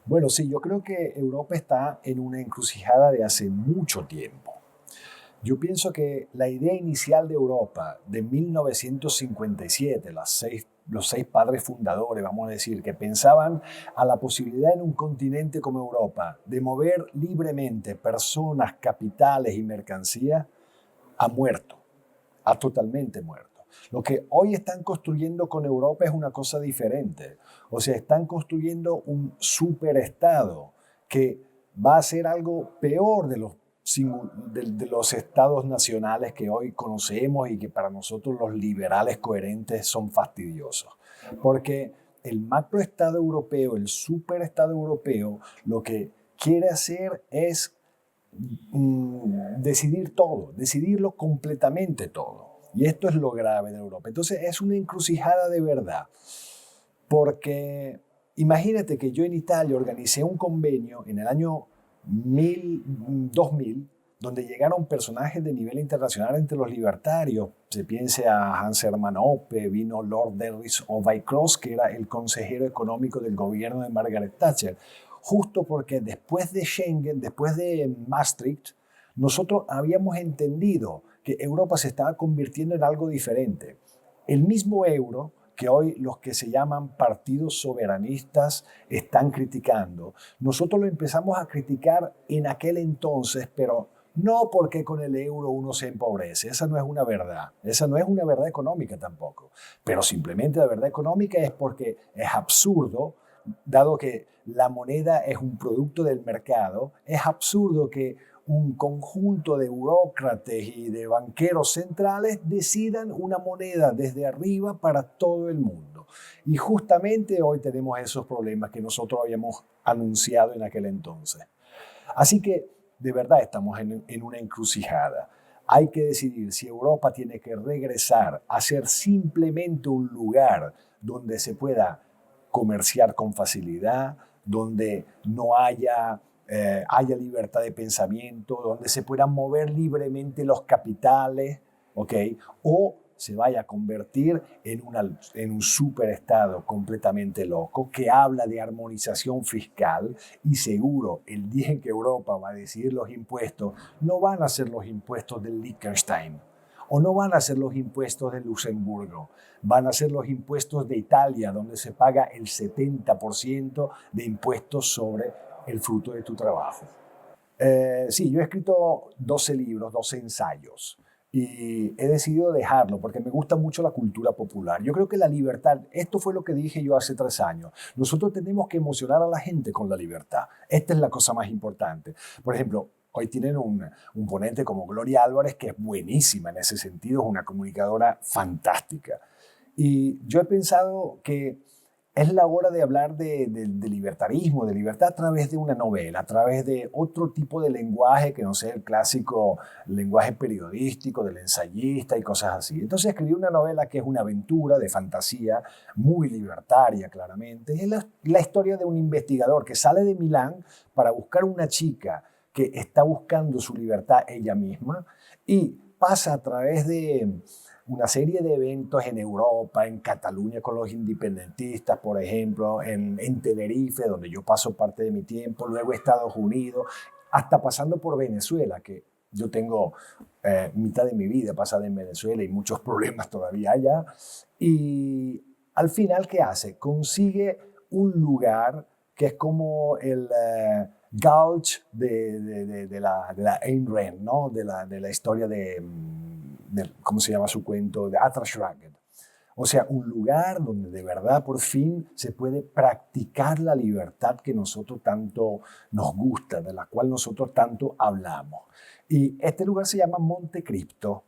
Bueno, sí, yo creo que Europa está en una encrucijada de hace mucho tiempo. Yo pienso que la idea inicial de Europa de 1957, los seis padres fundadores, vamos a decir, que pensaban a la posibilidad en un continente como Europa de mover libremente personas, capitales y mercancías, ha muerto, ha totalmente muerto. Lo que hoy están construyendo con Europa es una cosa diferente. O sea, están construyendo un superestado que va a ser algo peor de los estados nacionales que hoy conocemos y que para nosotros los liberales coherentes son fastidiosos. Porque el macroestado europeo, el superestado europeo, lo que quiere hacer es decidir todo, decidirlo completamente todo. Y esto es lo grave de Europa. Entonces es una encrucijada de verdad, porque imagínate que yo en Italia organicé un convenio en el año 2000, donde llegaron personajes de nivel internacional entre los libertarios. Se piense a Hans Hermann Hoppe, vino Lord Derris O'Bycross, que era el consejero económico del gobierno de Margaret Thatcher. Justo porque después de Schengen, después de Maastricht, nosotros habíamos entendido que Europa se estaba convirtiendo en algo diferente. El mismo euro que hoy los que se llaman partidos soberanistas están criticando. Nosotros lo empezamos a criticar en aquel entonces, pero no porque con el euro uno se empobrece. Esa no es una verdad. Esa no es una verdad económica tampoco. Pero simplemente la verdad económica es porque es absurdo, dado que la moneda es un producto del mercado, es absurdo que un conjunto de burócratas y de banqueros centrales decidan una moneda desde arriba para todo el mundo. Y justamente hoy tenemos esos problemas que nosotros habíamos anunciado en aquel entonces. Así que de verdad estamos en una encrucijada. Hay que decidir si Europa tiene que regresar a ser simplemente un lugar donde se pueda comerciar con facilidad, donde no haya libertad de pensamiento, donde se puedan mover libremente los capitales, ¿ok? O se vaya a convertir en un superestado completamente loco que habla de armonización fiscal y seguro el día en que Europa va a decidir los impuestos, no van a ser los impuestos del Liechtenstein o no van a ser los impuestos de Luxemburgo, van a ser los impuestos de Italia, donde se paga el 70% de impuestos sobre el fruto de tu trabajo. Sí, yo he escrito 12 libros, 12 ensayos y he decidido dejarlo porque me gusta mucho la cultura popular. Yo creo que la libertad, esto fue lo que dije yo hace 3 años, nosotros tenemos que emocionar a la gente con la libertad. Esta es la cosa más importante. Por ejemplo, hoy tienen un ponente como Gloria Álvarez que es buenísima en ese sentido, es una comunicadora fantástica. Y yo he pensado que es la hora de hablar de libertarismo, de libertad a través de una novela, a través de otro tipo de lenguaje que no sea el clásico lenguaje periodístico del ensayista y cosas así. Entonces escribí una novela que es una aventura de fantasía, muy libertaria claramente. Es la historia de un investigador que sale de Milán para buscar una chica que está buscando su libertad ella misma y pasa a través de una serie de eventos en Europa, en Cataluña con los independentistas, por ejemplo, en Tenerife, donde yo paso parte de mi tiempo, luego Estados Unidos, hasta pasando por Venezuela, que yo tengo mitad de mi vida pasada en Venezuela y muchos problemas todavía allá. Y al final, ¿qué hace? Consigue un lugar que es como el Gulch de la Ayn Rand, ¿no? De la historia ¿cómo se llama su cuento? De Atlas Shrugged. O sea, un lugar donde de verdad por fin se puede practicar la libertad que nosotros tanto nos gusta, de la cual nosotros tanto hablamos. Y este lugar se llama Montecristo.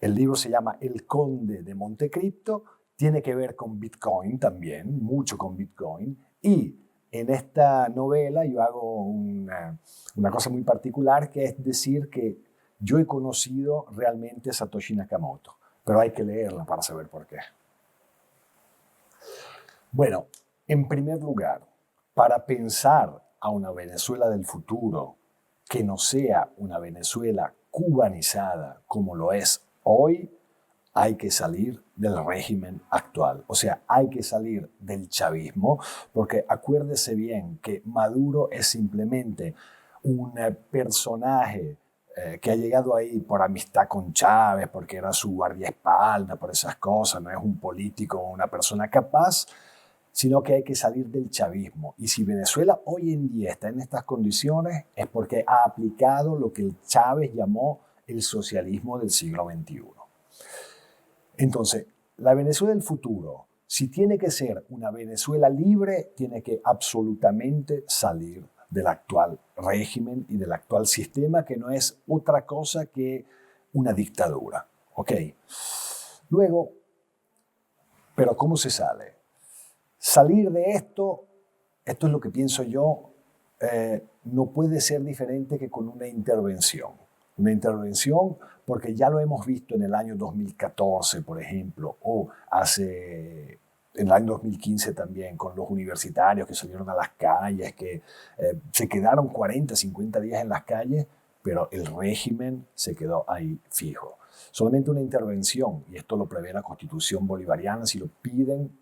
El libro se llama El Conde de Montecristo. Tiene que ver con Bitcoin también, mucho con Bitcoin. Y en esta novela yo hago una cosa muy particular, que es decir que yo he conocido realmente a Satoshi Nakamoto, pero hay que leerla para saber por qué. Bueno, en primer lugar, para pensar a una Venezuela del futuro que no sea una Venezuela cubanizada como lo es hoy, hay que salir del régimen actual. O sea, hay que salir del chavismo, porque acuérdese bien que Maduro es simplemente un personaje que ha llegado ahí por amistad con Chávez, porque era su guardaespaldas, por esas cosas, no es un político o una persona capaz, sino que hay que salir del chavismo. Y si Venezuela hoy en día está en estas condiciones, es porque ha aplicado lo que el Chávez llamó el socialismo del siglo XXI. Entonces, la Venezuela del futuro, si tiene que ser una Venezuela libre, tiene que absolutamente salir del actual régimen y del actual sistema, que no es otra cosa que una dictadura. ¿Ok? Luego, ¿pero cómo se sale? Salir de esto es lo que pienso yo, no puede ser diferente que con una intervención. Una intervención porque ya lo hemos visto en el año 2014, por ejemplo, o en el año 2015 también, con los universitarios que salieron a las calles, que se quedaron 40, 50 días en las calles, pero el régimen se quedó ahí fijo. Solamente una intervención, y esto lo prevé la Constitución bolivariana, si lo piden,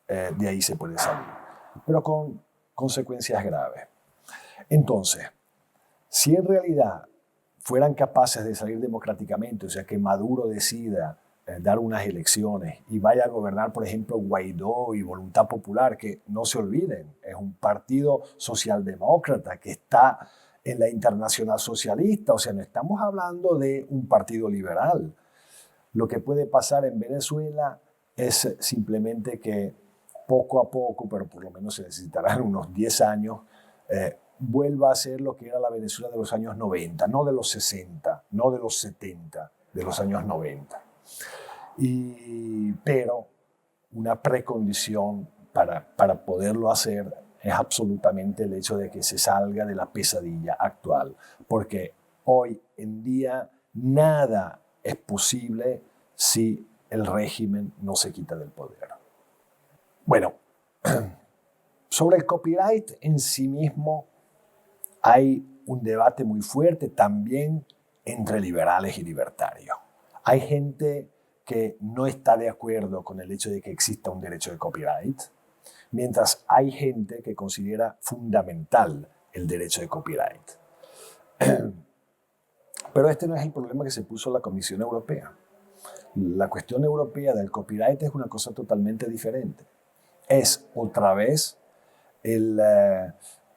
de ahí se puede salir, pero con consecuencias graves. Entonces, si en realidad fueran capaces de salir democráticamente, o sea, que Maduro decida dar unas elecciones y vaya a gobernar, por ejemplo, Guaidó y Voluntad Popular, que no se olviden, es un partido socialdemócrata que está en la Internacional Socialista, o sea, no estamos hablando de un partido liberal. Lo que puede pasar en Venezuela es simplemente que poco a poco, pero por lo menos se necesitarán unos 10 años, vuelva a ser lo que era la Venezuela de los años 90, no de los 60, no de los 70, de los años 90. Pero una precondición para poderlo hacer es absolutamente el hecho de que se salga de la pesadilla actual, porque hoy en día nada es posible si el régimen no se quita del poder. Bueno, sobre el copyright en sí mismo hay un debate muy fuerte también entre liberales y libertarios. Hay gente que no está de acuerdo con el hecho de que exista un derecho de copyright, mientras hay gente que considera fundamental el derecho de copyright. Pero este no es el problema que se puso la Comisión Europea. La cuestión europea del copyright es una cosa totalmente diferente. Es otra vez el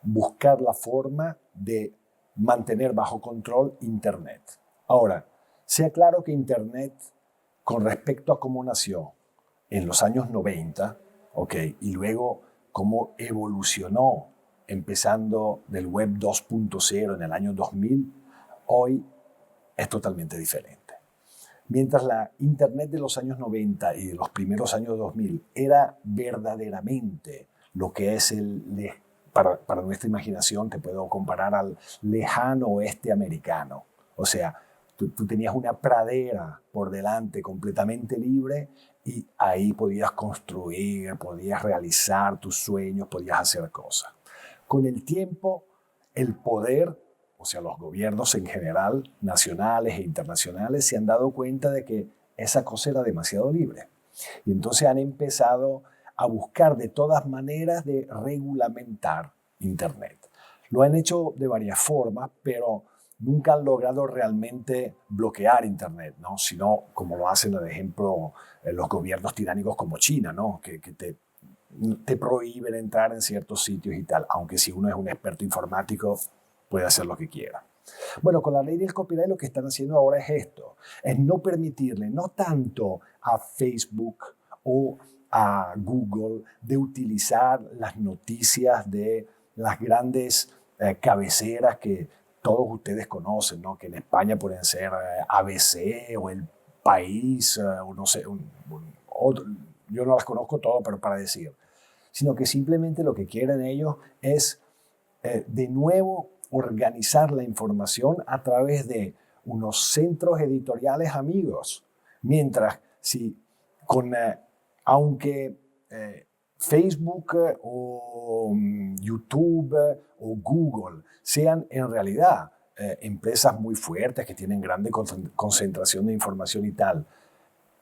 buscar la forma de mantener bajo control Internet. Ahora, sea claro que Internet, con respecto a cómo nació en los años 90, y luego cómo evolucionó empezando del web 2.0 en el año 2000, hoy es totalmente diferente. Mientras la Internet de los años 90 y de los primeros años 2000 era verdaderamente lo que es para nuestra imaginación, te puedo comparar al lejano oeste americano. O sea, tú tenías una pradera por delante completamente libre y ahí podías construir, podías realizar tus sueños, podías hacer cosas. Con el tiempo, el poder, o sea, los gobiernos en general, nacionales e internacionales, se han dado cuenta de que esa cosa era demasiado libre. Y entonces han empezado a buscar de todas maneras de regulamentar Internet. Lo han hecho de varias formas, pero nunca han logrado realmente bloquear Internet, ¿no? Sino como lo hacen, por ejemplo, los gobiernos tiránicos como China, ¿no? que te prohíben entrar en ciertos sitios y tal, aunque si uno es un experto informático puede hacer lo que quiera. Bueno, con la ley del copyright lo que están haciendo ahora es esto, es no permitirle, no tanto a Facebook o a Google de utilizar las noticias de las grandes cabeceras que todos ustedes conocen, ¿no? Que en España pueden ser ABC o El País, o no sé, otro, yo no las conozco todas, pero para decir, sino que simplemente lo que quieren ellos es de nuevo organizar la información a través de unos centros editoriales amigos. Mientras si aunque Facebook o YouTube o Google sean en realidad empresas muy fuertes que tienen grande concentración de información y tal,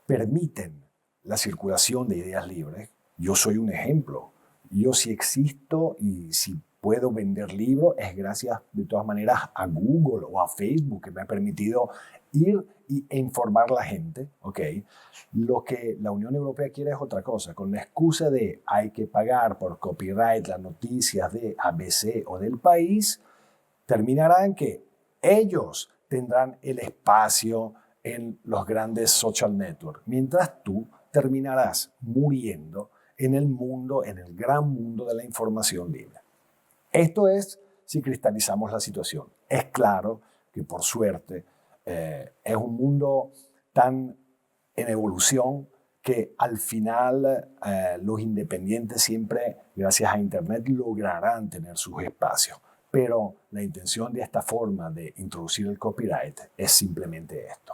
permiten la circulación de ideas libres. Yo soy un ejemplo. Yo si existo y si puedo vender libros es gracias de todas maneras a Google o a Facebook, que me ha permitido ir e informar a la gente. ¿Okay? Lo que la Unión Europea quiere es otra cosa. Con la excusa de hay que pagar por copyright las noticias de ABC o del País, terminarán que ellos tendrán el espacio en los grandes social networks, mientras tú terminarás muriendo en el mundo, en el gran mundo de la información libre. Esto es si cristalizamos la situación. Es claro que por suerte es un mundo tan en evolución que al final los independientes siempre, gracias a Internet, lograrán tener sus espacios. Pero la intención de esta forma de introducir el copyright es simplemente esto.